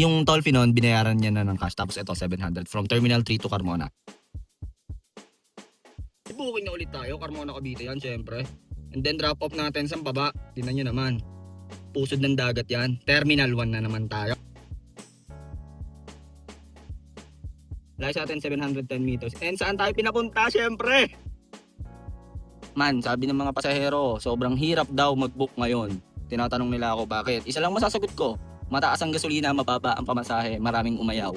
Yung toll fee nun, binayaran niya na ng cash. Tapos ito, 700 from Terminal 3 to Carmona. Booking na ulit tayo, Carmona Cavite yan, syempre. And then drop off natin sa baba. Tingnan nyo naman. Pusod ng dagat yan. Terminal 1 na naman tayo. Layo sa atin 710 meters. And saan tayo pinapunta, syempre? Man, sabi ng mga pasahero, sobrang hirap daw mag-book ngayon. Tinatanong nila ako bakit. Isa lang masasagot ko. Mataas ang gasolina, mababa ang pamasahe, maraming umayaw.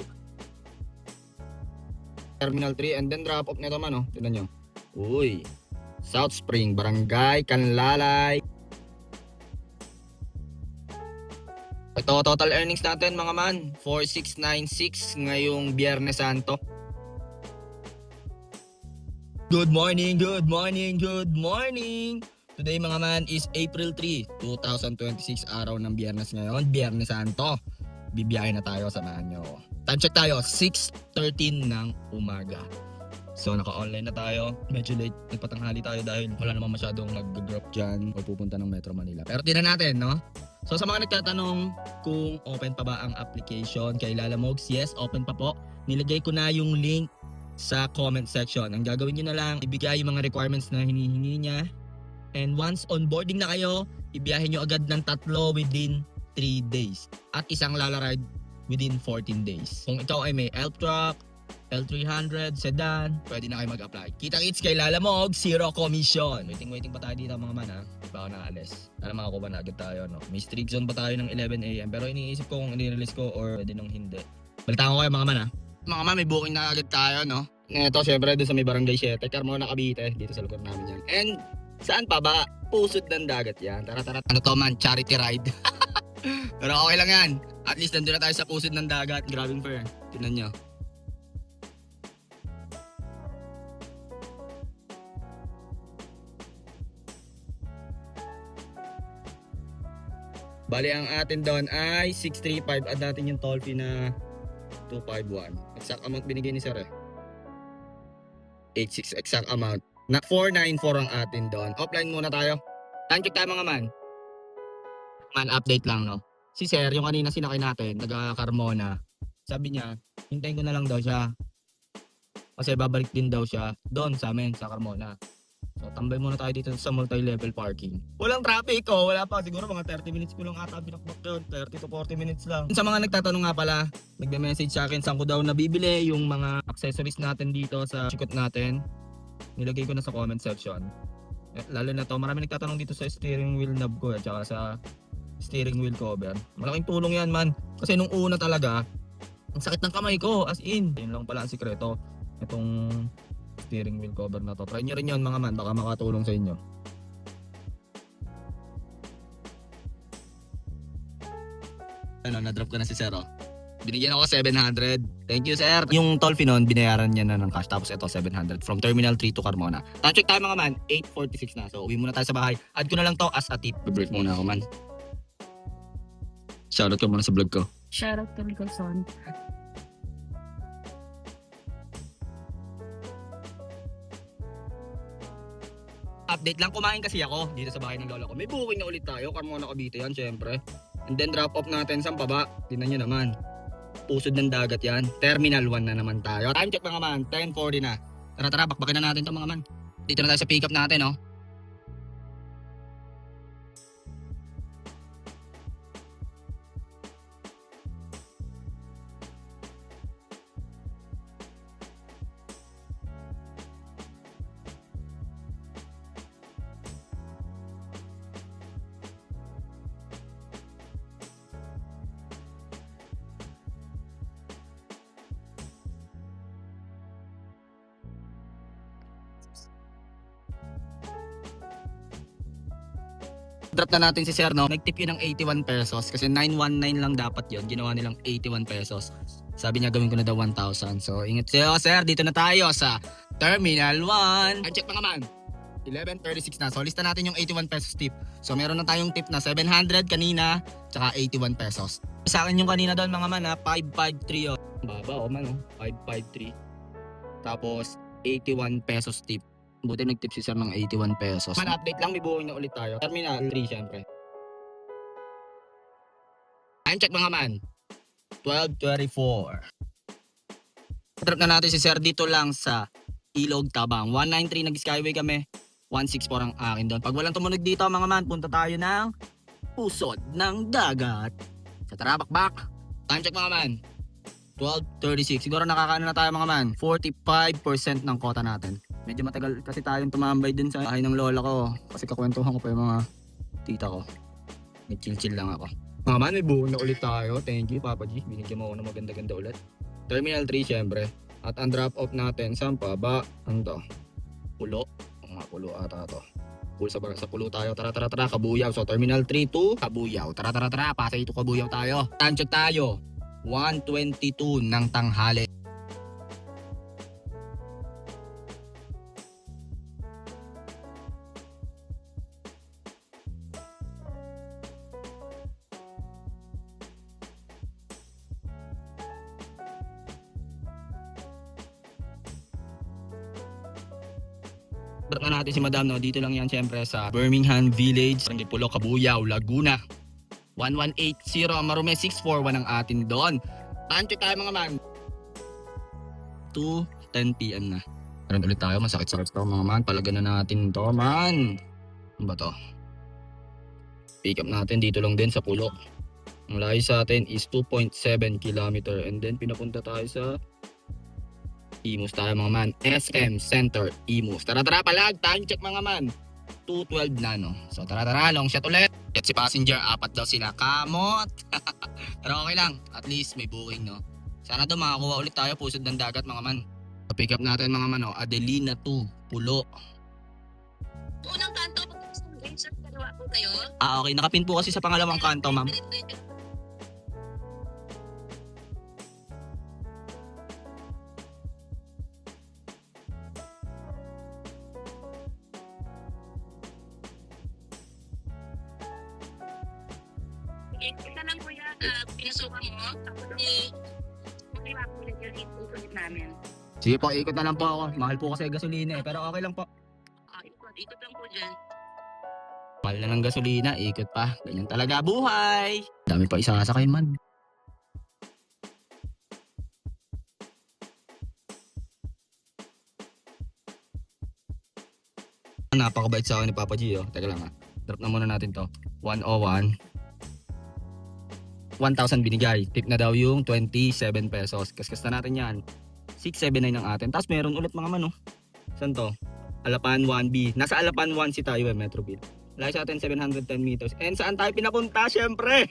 Terminal 3 and then drop off nito man, oh. Tingnan nyo. Uy. South Spring, Barangay Canlalay. Ito, total earnings natin mga man, 4696 ngayong Biyernes Santo. Good morning, good morning, good morning! Today mga man is April 3, 2026, araw ng Biyernes ngayon, Biyernes Santo. Bibiyahe na tayo, samahan nyo. Time check tayo, 6:13 ng umaga. So naka-online na tayo, medyo late, nagpatanghali tayo dahil wala naman masyadong nag-drop dyan o pupunta ng Metro Manila. Pero tingnan natin, no? So sa mga nagtatanong kung open pa ba ang application kay Lalamogs, yes, open pa po. Nilagay ko na yung link sa comment section. Ang gagawin nyo na lang, ibigay yung mga requirements na hinihingi niya. And once onboarding na kayo, ibiyahin nyo agad ng 3 within 3 days. At isang Lala ride within 14 days. Kung ikaw ay may elf truck, L300, sedan, pwede na kayo mag-apply. Kita-kits kay Lalamog, 0 commission. Waiting pa tayo dito mga man ha. Di pa ako naalis. Sana makakuha na agad tayo, no? May strict zone pa tayo ng 11 AM. Pero iniisip ko kung i-release ko or pwede nung hindi. Balitaan ko kayo mga man ha. Mga man, may booking na agad tayo, no? Ito, syempre, doon sa may Barangay 7, Carmona Cavite. Dito sa lugar namin yan. And saan pa ba? Pusod ng dagat yan. Tara. Ano to man? Charity ride. Pero okay lang yan. At least nandun na tayo sa pusod ng dagat. Grabing fair. Tignan nyo. Bali ang atin doon ay 635 at natin yung toll fee na 251. Exact amount binigay ni sir eh. 86 exact amount. Na 494 ang atin doon. Offline muna tayo. Time check tayo mga man. Man, update lang no. Si sir, yung kanina sinakay natin, taga-Carmona. Sabi niya, hintayin ko na lang daw siya. Kasi babalik din daw siya doon sa amin, sa Carmona. So, tambay muna tayo dito sa multi-level parking. Walang traffic oh, wala pa. Siguro mga 30 minutes ko lang ata binakbak yun. 30 to 40 minutes lang. Sa mga nagtatanong nga pala, nagme-message sa akin saan ko daw nabibili yung mga accessories natin dito sa chikot natin. Nilagay ko na sa comment section. Lalo na to, marami nagtatanong dito sa steering wheel knob ko at saka sa steering wheel cover. Malaking tulong yan man. Kasi nung una talaga, ang sakit ng kamay ko, as in. Yun lang pala ang sikreto. Itong steering wheel cover na to. Try nyo rin yun mga man, baka makatulong sa inyo. Ano, na-drop ko na si Sir oh. Binigyan ako 700. Thank you sir. Yung toll fee nun, binayaran niya na ng cash. Tapos ito 700 from Terminal 3 to Carmona. Time check tayo mga man, 8:46 na. So uwi muna tayo sa bahay. Add ko na lang to as a tip. Be-break muna ako man. Shoutout ko muna sa vlog ko. Shoutout to Nicholson. Update lang, kumain kasi ako dito sa bahay ng lola ko. May booking na ulit tayo, Carmona Cavite yan syempre. And then drop off natin sa baba. Tingnan nyo naman. Pusod ng dagat yan. Terminal 1 na naman tayo. Time check mga man, 10:40 na. Tara, bakbakin na natin to mga man. Dito na tayo sa pick up natin oh. Drop na natin si Sir, no? Nag-tip yun ng 81 pesos kasi 919 lang dapat yun. Ginawa nilang 81 pesos. Sabi niya gawin ko na daw 1,000. So, ingat siya, Sir. Dito na tayo sa Terminal 1. Ang check mga man. 11:36 na. So, lista natin yung 81 pesos tip. So, meron na tayong tip na 700 kanina, tsaka 81 pesos. Sa akin yung kanina doon mga man, ha? 553 oh. Baba, oh man, oh. 553. Tapos, 81 pesos tip. Buti nag-tip si Sir ng 81 pesos. Man, update lang, may buhay na ulit tayo. Terminal 3 syempre. Time check mga man. 12:24. Trip na natin si Sir dito lang sa Ilog, Tabang. 193 nag-skyway kami. 164 ang akin doon. Pag walang tumunog dito mga man, punta tayo ng pusod ng dagat. Sa tara, bakbak. Time check mga man. 12:36. Siguro nakakaano na tayo mga man. 45% ng kota natin. Medyo matagal kasi tayong tumambay dun sa bahay ng lola ko. Kasi kakwentuhan ko pa yung mga tita ko. Nag-chill-chill lang ako. Mga man, may buo na ulit tayo. Thank you, Papa G. Binigyan mo ako ng maganda-ganda ulit. Terminal 3 syempre. At ang drop off natin, saan pa ba? Ano to? Pulo. Pulo ata to. Sa pulo tayo. Tara, Kabuyaw. So Terminal 3 to Kabuyaw. Tara. Pasay ito Kabuyaw tayo. Time check tayo. 1:22 ng tanghali. Drop na natin si Madam, no? Dito lang yan syempre sa Birmingham Village, Barangay Pulo, Kabuyaw, Laguna. 1180 Marume 641 ang atin doon. Time tayo mga man. 2:10 PM na. Meron ulit tayo, masakit-sakit to mga man. Palagan na natin to man. Ano ba to? Pick up natin dito lang din sa Pulo. Ang layo sa atin is 2.7 km and then pinapunta tayo sa Imus tayo mga man. SM Center Imus. Tara palag. Time check mga man. 2:12 na no. So tara long shot ulit. At si passenger, 4 daw sila. Kamot. Pero okay lang. At least may booking no. Sana to makakuha ulit tayo pusod ng dagat mga man. So, pick up natin mga man no. Adelina 2 Pulo. Unang kanto, pag-sir, dalawa po kayo. Okay. Nakapin po kasi sa pangalawang kanto ma'am. Ika lang kuya, pinasukan mo. Tapos mag-iwa po ulit yung ulit namin. Sige po, ikot na lang po ako. Mahal po kasi gasolina eh. Pero okay lang po. Ikot lang po dyan. Mahal na ng gasolina, ikot pa. Ganyan talaga buhay. Dami pa isasakay man. Napakabait sa akin ni Papa G. Teka lang ha. Drop na muna natin to. 101. 1,000 binigay. Tip na daw yung 27 pesos. Kaskas na natin yan. 679 ang atin. Tapos meron ulit mga mano. Saan to? Alapan 1B. Nasa Alapan 1 si tayo Metroville. Layo sa atin 710 meters. And saan tayo pinapunta? Syempre!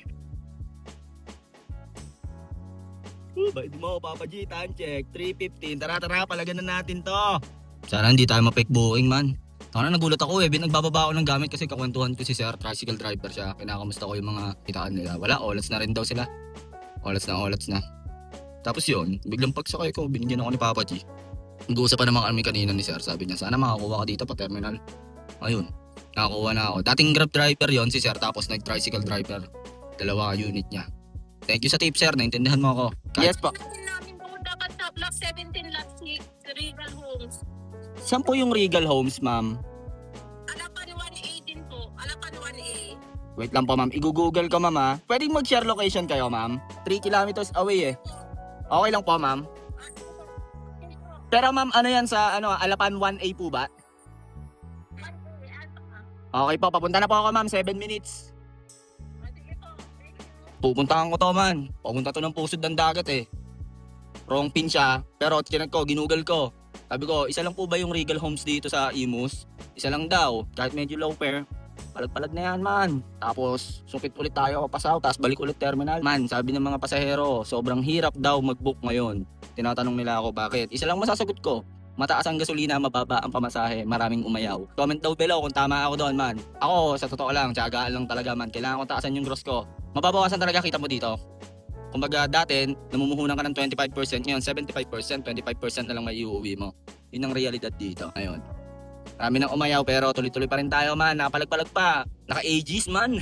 Bait mo, Papa G. Time check. 3:15. Tara, palagan na natin to. Sana hindi tayo ma-fake booking man. Sana nagulat ako nagbababa ako ng gamit kasi kakwentuhan ko si Sir, tricycle driver siya. Kinakamusta ko yung mga kitaan nila. Wala, olats na rin daw sila. Olats na. Tapos yun, biglang pagsakay ko, binigyan ako ni Papa G. Nag-uusap pa naman kami kanina ni Sir. Sabi niya, sana makakuha ka dito pa terminal. Ayun, nakakuha na ako. Dating Grab driver yon si Sir, tapos nag-tricycle driver. Dalawa unit niya. Thank you sa tip Sir, naintindihan mo ako. Yes po. Namin po dapat sa block 17 lot 6, Regal Homes. Saan po yung Regal Homes, ma'am? Alapan 1A din po. Alapan 1A. Wait lang po, ma'am. I-google ko, ma'am, ha? Pwedeng mag-share location kayo, ma'am? 3 kilometers away, eh. Okay lang po, ma'am. Pero, ma'am, ano yan sa, Alapan 1A po ba? Okay po, papunta na po ako, ma'am. 7 minutes. Pupuntahan ko to, man. Papunta to ng pusod ng dagat, eh. Wrong pin siya. Pero, ginugol ko. Sabi ko, isa lang po ba yung Regal Homes dito sa Imus? Isa lang daw. Kahit medyo low fare, palag-palag na yan man. Tapos, sukit ulit tayo pasaw, tapos balik ulit terminal. Man, sabi ng mga pasahero, sobrang hirap daw mag-book ngayon. Tinatanong nila ako bakit. Isa lang masasagot ko, mataas ang gasolina, mababa ang pamasahe, maraming umayaw. Comment daw below kung tama ako doon man. Ako, sa totoo lang, tiyagaan lang talaga man. Kailangan ko taasan yung gross ko. Mababawasan talaga kita mo dito. Kumbaga dati, namumuhunan ka ng 25%, ngayon 75%, 25% na lang may iuwi mo. Yun ang realidad dito. Ngayon, marami nang umayaw pero tuloy-tuloy pa rin tayo man. Nakapalag-palag pa. Naka-ages man.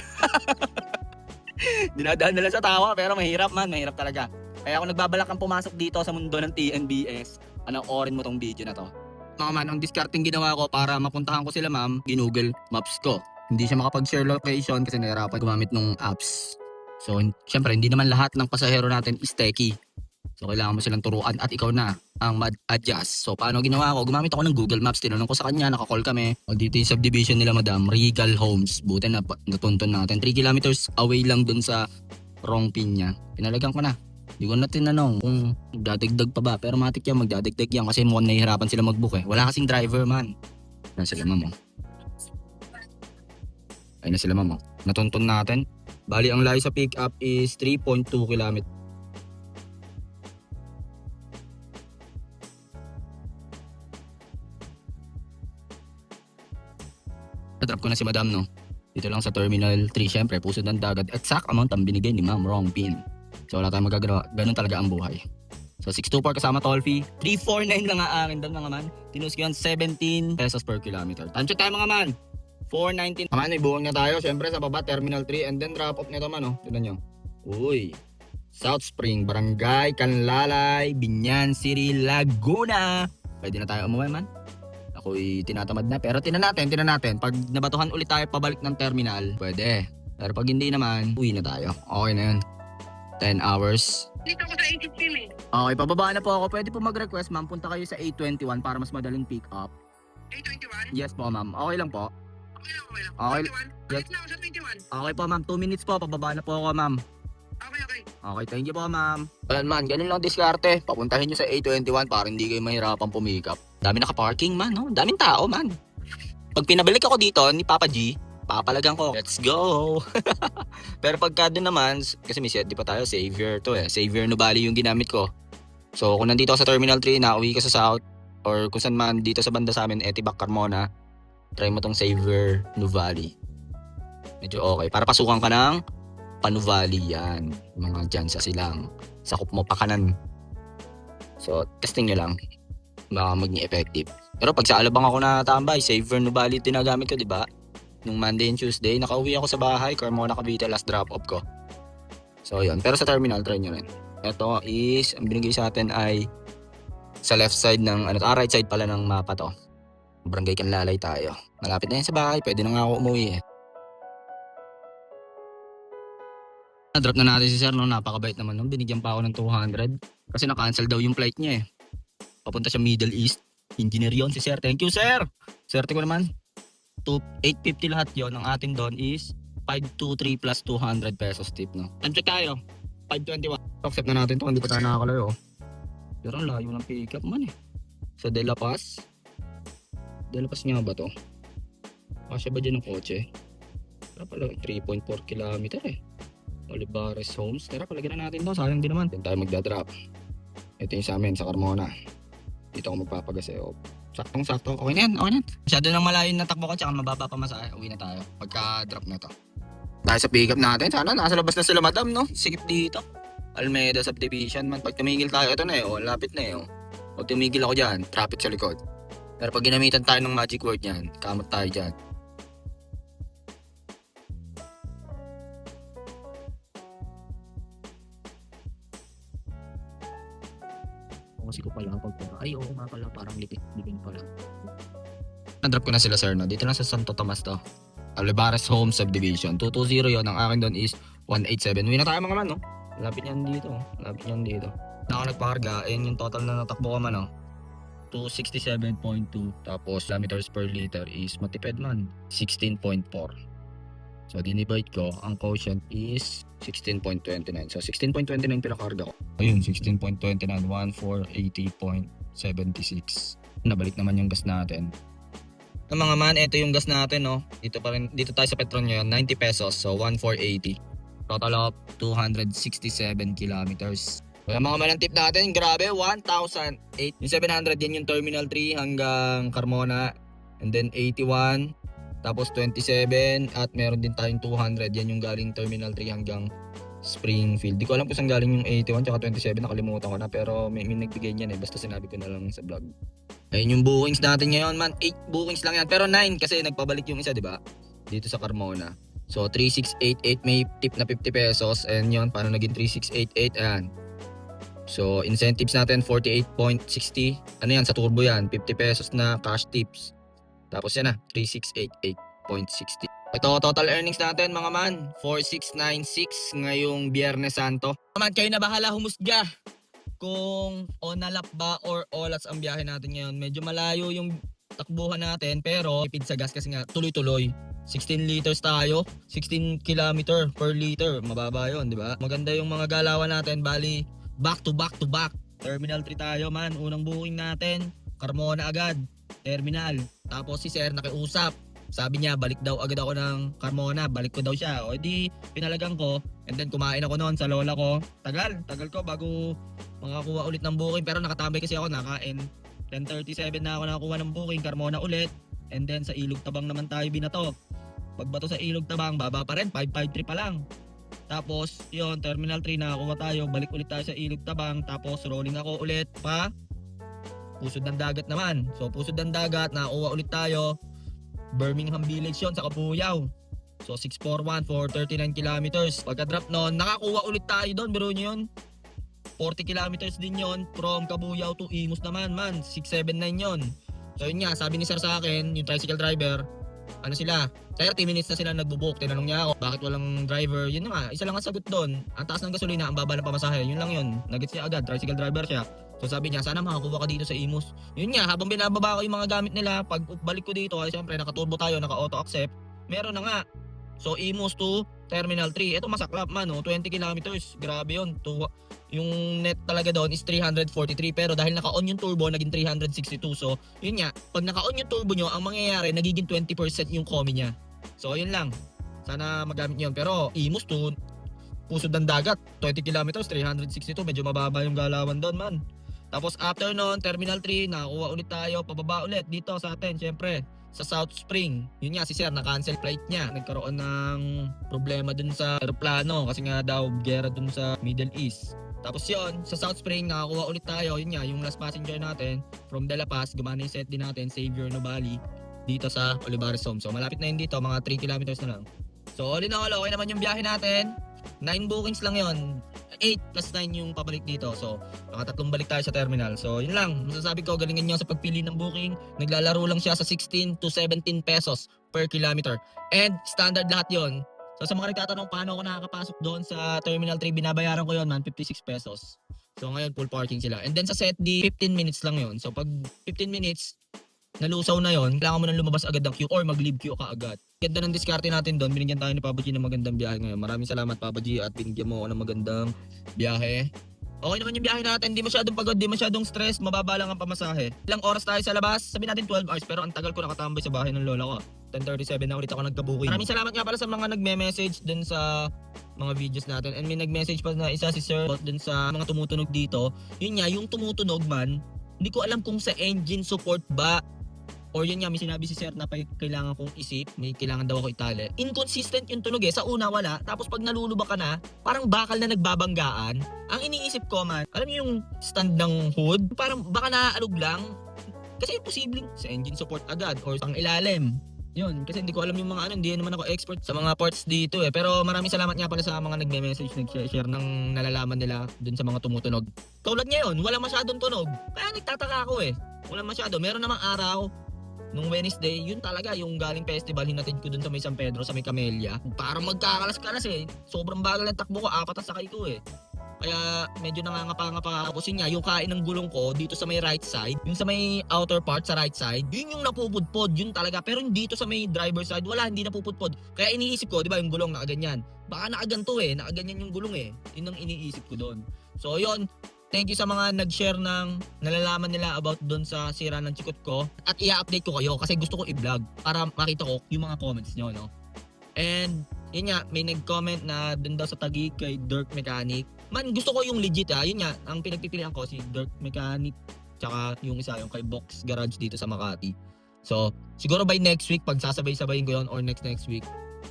Dinadaan nila sa tawa pero mahirap man. Mahirap talaga. Kaya kung nagbabalak kang pumasok dito sa mundo ng TNBS, panoorin mo tong video na to. Mga man, ang discarding ginawa ko para mapuntahan ko sila ma'am, ginugol maps ko. Hindi siya makapag-share location kasi nahirapan gumamit ng apps. So, syempre, hindi naman lahat ng pasahero natin is techie. So, kailangan mo silang turuan at ikaw na ang mag-adjust. So, paano ginawa ko? Gumamit ako ng Google Maps. Tinanong ko sa kanya, nakakall kami. O, dito yung subdivision nila, madam, Regal Homes. Buti na natuntun natin. 3 kilometers away lang dun sa wrong pin niya. Pinalagan ko na. Hindi ko na tinanong kung magdadagdag pa ba. Pero matik yan, magdadagdag yan kasi mukhang nahihirapan sila mag-book eh. Wala kasing driver man. Ayun sila, ma'am. Ayun na sila, ma'am. Natuntun natin. Bali, ang layo sa pick up is 3.2 km. Natrap ko na si madam, no? Dito lang sa Terminal 3, syempre, pusod ng dagat. Exact amount ang binigay ni ma'am, wrong pin. So, wala tayong magagawa. Ganun talaga ang buhay. So, 624 kasama toll fee. 349 lang ang akin doon, mga man. Tinus ko yan, 17 pesos per kilometer. Tansyo tayo, mga man. 419. Mga man, may buong na tayo. Syempre, sa baba, Terminal 3. And then, drop off nito, man, oh. Tignan nyo. Uy. South Spring, Barangay, Canlalay, Binyan City, Laguna. Pwede na tayo umuwi, man. Ako'y tinatamad na. Pero tinan natin. Pag nabatuhan ulit tayo pabalik ng terminal, pwede. Pero pag hindi naman, uwi na tayo. Okay na yun. 10 hours. Dito ko sa 80 eh. Okay, pababa na po ako. Pwede po mag-request, ma'am. Punta kayo sa 821 para mas madaling pick up. 821? Yes po, ma'am. Okay lang po. Okay lang. Okay. 21? Yes. Balik na ako sa 21. Okay po, ma'am. 2 minutes po. Pababa na po ako, ma'am. Okay. Okay, thank you po, ma'am. Ayan, man. Ganun lang diskarte. Papuntahin nyo sa 821 para hindi kayo mahirapan pumikap. Dami naka-parking, man. No? Daming tao, man. Pag pinabalik ako dito ni Papa G, papalagan ko. Let's go! Pero pagka doon naman, kasi may set, di pa tayo, Savior to eh. Savior Nubali yung ginamit ko. So, kung nandito ako sa Terminal 3, nauwi ka sa South, or kung saan man dito sa banda sa amin, Etibac, Carmona, try mo tong Savior Nubali. Medyo okay. Para pasukan ka ng Panuvali yan. Mga dyan sa silang. Sakop mo pa kanan. So, testing nyo lang. Baka maging effective. Pero pag sa Alabang ako natambay, Savior Nubali tinagamit ko, di ba? Nung Monday and Tuesday, nakauwi ako sa bahay, Carmona, Cavite, last drop-off ko. So, yun. Pero sa terminal, try nyo rin. Ito is, ang binigay sa atin ay sa left side ng, right side pala ng mapa to. Barangay Canlalay tayo. Malapit na yan sa bahay, pwede na nga ako umuwi eh. Na-drop na natin si sir, no? Napakabait naman nun. Binigyan pa ako ng 200. Kasi na-cancel daw yung flight niya eh. Papunta siya Middle East. Engineer yon si sir. Thank you, sir! Swerte ko naman. 850 lahat yon. Ang atin doon is 523 plus 200 pesos tip, no? Check tayo. 521. Accept na natin to. Hindi pa tayo nakakalayo. Pero ang layo ng pick up man eh. Sa De La Paz. De La Paz nga ba to? Kasya ba dyan ng kotse? Pero pala 3.4 kilometer eh. Olivares Homes. Tara, palagyan na natin to. Sayang din naman. Then tayo magdadrop. Ito yung sa amin sa Carmona. Dito ako magpapagaseo. Saktong-sakto. Okay na yan. Masyado nang malayo na takbo ko. Tsaka mababa pa masaya. Uwi na tayo. Pagka-drop na to. Tayo sa pick up natin. Sana nasa labas na sila, madam, no? Sikip dito. Almeda Subdivision man. Pag tumigil tayo, ito na eh. Lapit na eh. Pag tumigil ako dyan, traffic sa likod. Pero pag ginamitan tayo ng magic word yan, kamot tayo dyan. Kasi ko pala pagpunta. Ay, oo nga pala. Parang living pala. Na-drop ko na sila, sir, no? Dito lang sa Santo Tomas to. Olivares Home Subdivision. 220 yon. Ang akin doon is 187. Uwi na tayo, mga man, no? Lapit yan dito. Na ako nagpakarga. Ayan yung total na natakbo ko man, no? 267.2. Tapos, kilometers per liter is matipid man. 16.4. So, dinivide ko. Ang quotient is 16.29. So, 16.29 pinakarga ko. Ayun, 16.29. 1480.76. Nabalik naman yung gas natin. Mga man, ito yung gas natin, no? Dito tayo sa Petron ngayon, 90 pesos. So, 1480. Total of 267 kilometers. Kaya mga man, ang tip natin, grabe, 1,008. Yung 700, yan yung Terminal 3 hanggang Carmona. And then 81. Tapos 27 at meron din tayong 200. Yan yung galing Terminal 3 hanggang Springfield. Di ko alam kung saan galing yung 81 tsaka 27. Nakalimutan ko na pero may nagbigay niyan eh. Basta sinabi ko na lang sa vlog. Ayun yung bookings natin ngayon, man. 8 bookings lang yan. Pero 9 kasi nagpabalik yung isa, di ba? Dito sa Carmona. So 3688 may tip na 50 pesos. And yun, paano naging 3688? Ayan. So incentives natin 48.60. Ano yan? Sa turbo yan. 50 pesos na cash tips. Tapos yan na, 3688.60. Ito, total earnings natin mga man, 4,696 ngayong Biyernes Santo. Mga man, kayo na bahala humusga kung onalap ba or olats ang biyahe natin ngayon. Medyo malayo yung takbuhan natin pero tipid sa gas kasi nga tuloy-tuloy. 16 liters tayo, 16 kilometer per liter. Mababa yun, di ba? Maganda yung mga galawan natin, bali back to back to back. Terminal 3 tayo man, unang booking natin, Carmona agad, terminal. Tapos si Sir nakiusap. Sabi niya, balik daw agad ako ng Carmona, balik ko daw siya. O di, pinalagang ko. And then kumain ako noon sa lola ko. Tagal ko bago makakuha ulit ng booking. Pero nakatambay kasi ako, nakain. 10:37 na ako nakakuha ng booking, Carmona ulit. And then sa Ilog Tabang naman tayo binato. Pagbato sa Ilog Tabang, baba pa rin, 553 pa lang. Tapos, yon Terminal 3 nakakuha tayo, balik ulit tayo sa Ilog Tabang. Tapos rolling ako ulit pa Pusod ng Dagat naman. So Pusod ng Dagat, nakakuha ulit tayo. Birmingham Village yun sa Kabuyao. So 641 for 39 kilometers. Pagka-drop nun, nakakuha ulit tayo doon. Biro nyo yun. 40 kilometers din yon from Kabuyao to Imus naman man. 679 yon. So yun nga, sabi ni Sir sa akin, yung tricycle driver, ano sila, 30 minutes na sila nagbubuk. Tinanong niya ako, bakit walang driver? Yun na nga, isa lang ang sagot doon. Ang taas ng gasolina, ang baba ng pamasahe. Yun lang yun. Nagets niya agad, tricycle driver siya. So sabi niya, sana makakuha ka dito sa Imus. Yun nga, habang binababa ko yung mga gamit nila, pag balik ko dito, ay siyempre naka-turbo tayo, naka-auto accept, meron na nga. So Imus to Terminal 3. Ito masaklap man, 20 kilometers. Grabe yun. Yung net talaga doon is 343. Pero dahil naka-on yung turbo, naging 362. So yun nga, pag naka-on yung turbo nyo, ang mangyayari, nagiging 20% yung commie niya. So yun lang. Sana magamit nyo yun. Pero Imus to Pusod ng Dagat, 20 kilometers, 362. Medyo mababa yung galawan doon man. Tapos after nun, Terminal 3, nakakuha ulit tayo, pababa ulit dito sa atin, syempre, sa South Spring. Yun nga, si Sir, na-cancel flight niya. Nagkaroon ng problema dun sa aeroplano kasi nga daw, gera dun sa Middle East. Tapos yun, sa South Spring, nakakuha ulit tayo. Yun nga, yung last passenger natin, from De La Paz, gumana yung set din natin, Xavier Nobali, dito sa Olivares Home. So malapit na yun dito, mga 3 kilometers na lang. So all in all, okay naman yung biyahe natin. 9 bookings lang yon, 8 plus 9 yung pabalik dito. So nakatatlong balik tayo sa terminal. So yun lang, masasabi ko, galingan nyo sa pagpili ng booking. Naglalaro lang siya sa 16 to 17 pesos per kilometer. And standard lahat yon. So sa mga nagtatanong paano ako nakakapasok doon sa Terminal 3, binabayaran ko yon man, 56 pesos. So ngayon full parking sila. And then sa Set D, 15 minutes lang yon. So pag 15 minutes, nalusaw na yon, kailangan mo nang lumabas agad ng queue or mag-leave queue ka agad. Ganda ng diskarte natin doon. Binigyan tayo ni Papa G ng magandang biyahe ngayon. Maraming salamat Papa G at binigyan mo ako ng magandang biyahe. Okay naman yung biyahe natin. Di masyadong pagod, di masyadong stress. Mababa lang ang pamasahe. Ilang oras tayo sa labas? Sabihin natin 12 hours. Pero ang tagal ko nakatambay sa bahay ng lola ko. 10:37 na ulit ako nagka-booking. Maraming salamat nga pala sa mga nagme-message dun sa mga videos natin. And may nag-message pa na isa si Sir dun sa mga tumutunog dito. Yun nga, yung tumutunog man, hindi ko alam kung sa engine support ba or yun nga, may sinabi si Sir na kailangan kong isip, may kailangan daw ako itali. Inconsistent yung tunog eh. Sa una wala, tapos pag nalulubak ka na, parang bakal na nagbabanggaan. Ang iniisip ko man, alam niyo yung stand ng hood? Parang baka naaalog lang. Kasi posibleng sa engine support agad or pang ilalim. Yun, kasi hindi ko alam yung mga ano, hindi naman ako expert sa mga parts dito eh. Pero maraming salamat nga pala sa mga nagme-message, nag-share ng nalalaman nila dun sa mga tumutunog. Tulad ngayon, wala masyadong tunog. Kaya nagtataka ako eh. Wala masyado. Meron namang araw, nung Wednesday, yun talaga, yung galing festival, hinatid ko dun sa may San Pedro, sa may Camellia. Parang magkakalas-kalas eh. Sobrang bagal ng takbo ko, 4 ang sakay ko eh. Kaya medyo nangangapa-ngapa. Tapos yun nga, yung kain ng gulong ko dito sa may right side, yung sa may outer part sa right side, yun yung napupudpod, yun talaga. Pero dito sa may driver side, wala, hindi napupudpod. Kaya iniisip ko, di ba, yung gulong nakaganyan. Baka nakaganto eh, nakaganyan yung gulong eh. Yun ang iniisip ko doon. So yun, thank you sa mga nag-share ng nalalaman nila about doon sa sira ng chikot ko. At i-update ko kayo kasi gusto ko i-vlog para makita ko yung mga comments nyo, no? And yun nga, may nag-comment na doon daw sa Taguig kay Dirk Mechanic. Man, gusto ko yung legit yun nga, ang pinagpipilian ko si Dirk Mechanic tsaka yung isa yung kay Box Garage dito sa Makati. So, siguro by next week, pag sasabay-sabayin ko yun or next week,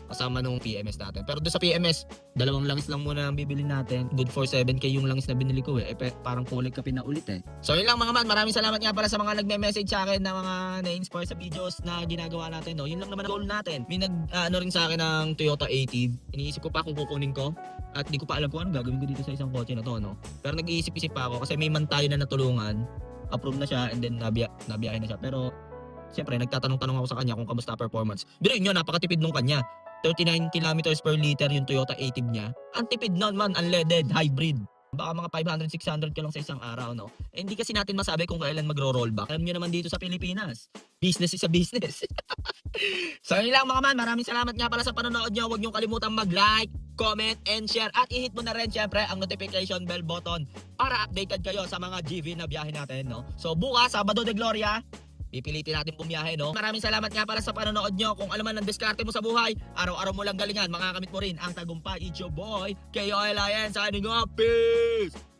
kasama nung PMS natin. Pero doon sa PMS, 2 langis lang muna ang bibili natin. Good for 7K yung langis na binili ko eh. Parang kulay kape na ulit eh. So yun lang mga man, maraming salamat nga pala sa mga nagme-message sa akin na mga na-inspire sa videos na ginagawa natin. No? Yun lang naman ang goal natin. May rin sa akin ng Toyota Ative. Iniisip ko pa kung kukunin ko. At di ko pa alam kung ano gagawin ko dito sa isang kotse na to. No? Pero nag-iisip-isip pa ako kasi may man tayo na natulungan. Approve na siya and then nabiyahe na siya. Pero Siyempre, nagtatanong-tanong ako sa kanya kung kamusta performance. Pero yun, napakatipid nung kanya. 39 kilometers per liter yung Toyota Active niya. Ang tipid nun man, unleaded, hybrid. Baka mga 500, 600 ka lang sa isang araw, no? Eh, hindi kasi natin masabi kung kailan magro-rollback. Alam nyo naman dito sa Pilipinas, business is a business. So yun lang mga man, maraming salamat nga pala sa panonood nyo. Huwag nyo kalimutang mag-like, comment, and share. At i-hit mo na rin syempre ang notification bell button para updated kayo sa mga GV na biyahe natin, no? So bukas, Sabado de Gloria, pipilitin natin bumiyahe, no? Maraming salamat nga pala sa panonood nyo. Kung alam man ang diskarte mo sa buhay, araw-araw mo lang galingan, makakamit mo rin ang tagumpay. It's your boy, KOLIN, signing off. Peace!